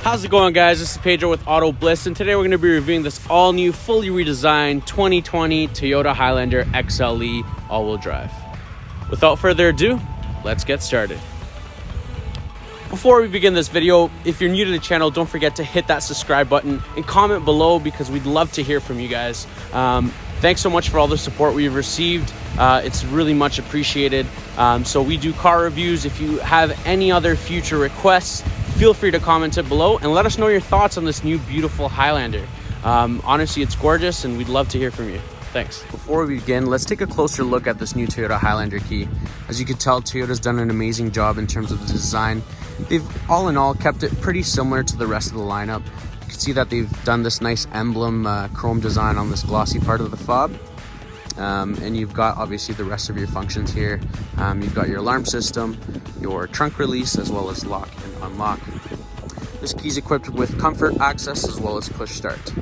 How's it going, guys? This is Pedro with Auto Bliss, and today we're going to be reviewing this all-new, fully redesigned 2020 Toyota Highlander XLE all-wheel drive. Without further ado, let's get started. Before we begin this video, if you're new to the channel, don't forget to hit that subscribe button and comment below because we'd love to hear from you guys. Thanks so much for all the support we've received. It's really much appreciated. So we do car reviews. If you have any other future requests, feel free to comment it below and let us know your thoughts on this new beautiful Highlander. Honestly, it's gorgeous and we'd love to hear from you. Thanks. Before we begin, let's take a closer look at this new Toyota Highlander key. As you can tell, Toyota's done an amazing job in terms of the design. They've all in all kept it pretty similar to the rest of the lineup. You can see that they've done this nice emblem chrome design on this glossy part of the fob. And you've got obviously the rest of your functions here. You've got your alarm system, your trunk release, as well as lock and unlock. This key is equipped with comfort access as well as push start.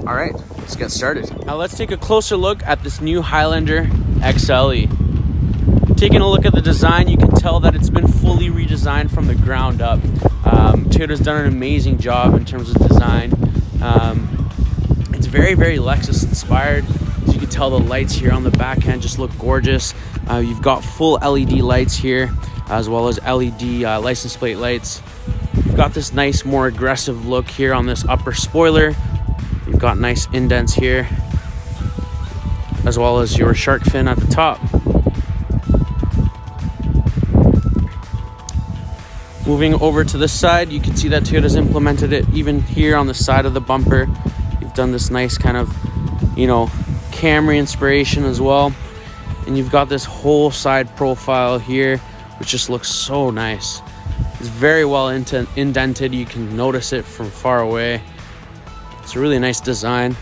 All right, let's get started. Now let's take a closer look at this new Highlander XLE. Taking a look at the design, you can tell that it's been fully redesigned from the ground up. Toyota's done an amazing job in terms of design. It's very, very Lexus inspired. As you can tell, the lights here on the back end just look gorgeous. You've got full LED lights here, as well as LED license plate lights. You've got this nice, more aggressive look here on this upper spoiler. You've got nice indents here, as well as your shark fin at the top. Moving over to this side, you can see that Toyota's implemented it even here on the side of the bumper. You've done this nice kind of, Camry inspiration as well. And you've got this whole side profile here, which just looks so nice. It's very well indented. You can notice it from far away. It's a really nice design.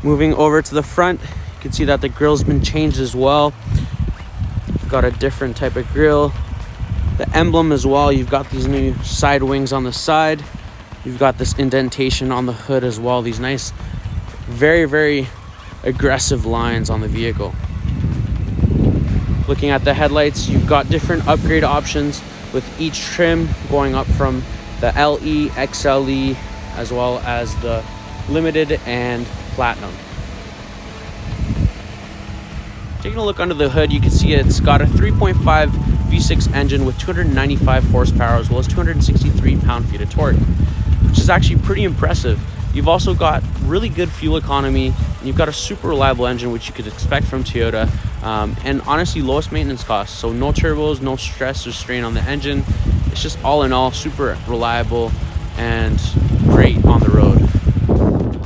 Moving over to the front, you can see that the grille's been changed as well. You've got a different type of grille. The emblem as well, you've got these new side wings on the side. You've got this indentation on the hood as well. These nice, very, very aggressive lines on the vehicle. Looking at the headlights, you've got different upgrade options with each trim going up from the LE, XLE, as well as the Limited and Platinum. Taking a look under the hood, you can see it's got a 3.5 V6 engine with 295 horsepower as well as 263 pound-feet of torque, which is actually pretty impressive. You've also got really good fuel economy, and you've got a super reliable engine, which you could expect from Toyota, and honestly lowest maintenance costs. So no turbos, no stress or strain on the engine. It's just all in all super reliable and great on the road.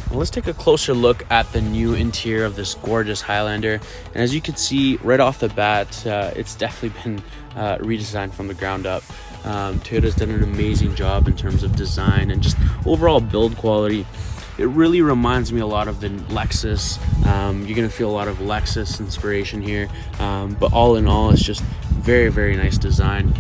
Well, let's take a closer look at the new interior of this gorgeous Highlander. And as you can see right off the bat, it's definitely been redesigned from the ground up. Toyota's done an amazing job in terms of design and just overall build quality. It really reminds me a lot of the Lexus. You're gonna feel a lot of Lexus inspiration here, but all in all, it's just very, very nice design.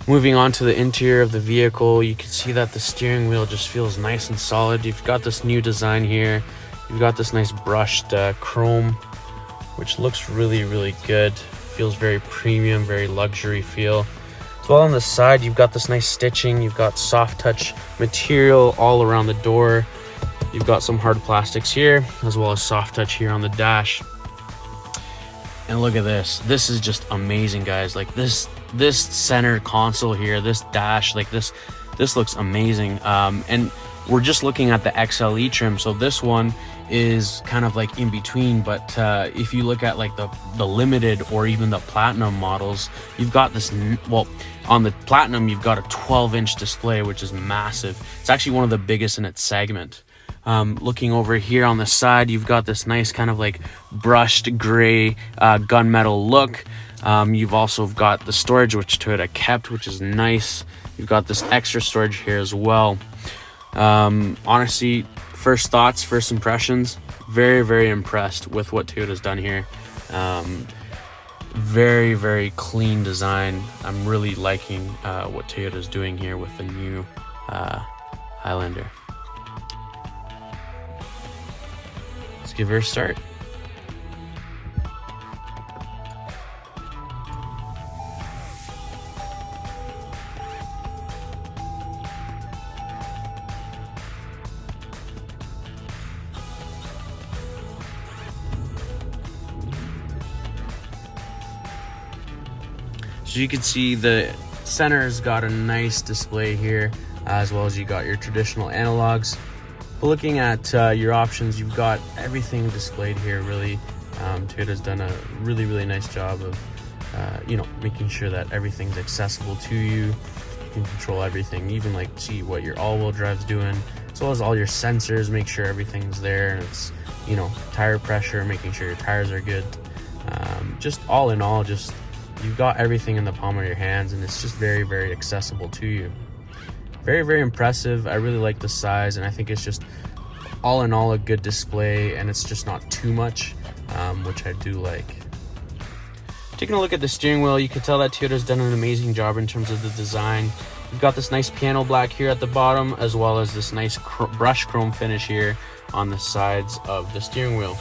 Moving on to the interior of the vehicle, you can see that the steering wheel just feels nice and solid. You've got this new design here. You've got this nice brushed chrome, which looks really, really good. Feels very premium, very luxury feel. As well on the side, you've got this nice stitching. You've got soft touch material all around the door. You've got some hard plastics here, as well as soft touch here on the dash. And look at this. This is just amazing, guys. Like this center console here, this dash, like this looks amazing. And we're just looking at the XLE trim, so this one is kind of like in between. But if you look at like the Limited or even the Platinum models, you've got this, well, on the Platinum you've got a 12-inch display, which is massive. It's actually one of the biggest in its segment. Looking over here on the side, you've got this nice kind of like brushed gray gunmetal look. You've also got the storage, which Toyota kept, which is nice. You've got this extra storage here as well. Honestly, first thoughts, first impressions, very, very impressed with what Toyota's done here. Very, very clean design. I'm really liking what Toyota's doing here with the new Highlander. Let's give her a start. So you can see the center's got a nice display here, as well as you got your traditional analogs. But looking at your options, you've got everything displayed here. Really, Toyota's done a really nice job of making sure that everything's accessible to you. You can control everything, even like see what your all-wheel drive's doing, as well as all your sensors. Make sure everything's there, and it's tire pressure, making sure your tires are good. Just all in all, just you've got everything in the palm of your hands, and it's just very accessible to you. Very impressive. I really like the size, and I think it's just all in all a good display, and it's just not too much, which I do like. Taking a look at the steering wheel, you can tell that Toyota's done an amazing job in terms of the design. You've got this nice piano black here at the bottom, as well as this nice brush chrome finish here on the sides of the steering wheel.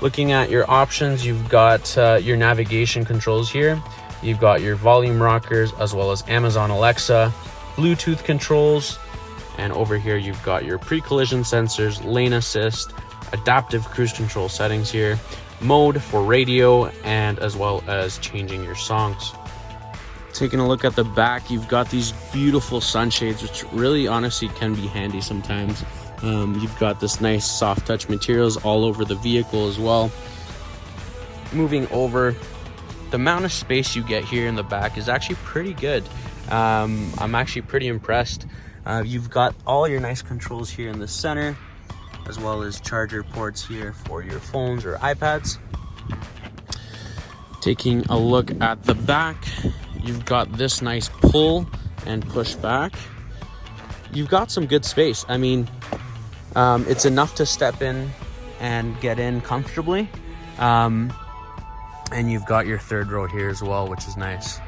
Looking at your options, you've got your navigation controls here. You've got your volume rockers, as well as Amazon Alexa, Bluetooth controls, and over here you've got your pre-collision sensors, lane assist, adaptive cruise control settings here, mode for radio, and as well as changing your songs. Taking a look at the back, you've got these beautiful sunshades, which really honestly can be handy sometimes. You've got this nice soft touch materials all over the vehicle as well. Moving over, the amount of space you get here in the back is actually pretty good. I'm actually pretty impressed. You've got all your nice controls here in the center, as well as charger ports here for your phones or iPads. Taking a look at the back, you've got this nice pull and push back. You've got some good space. I mean, it's enough to step in and get in comfortably. And you've got your third row here as well, which is nice.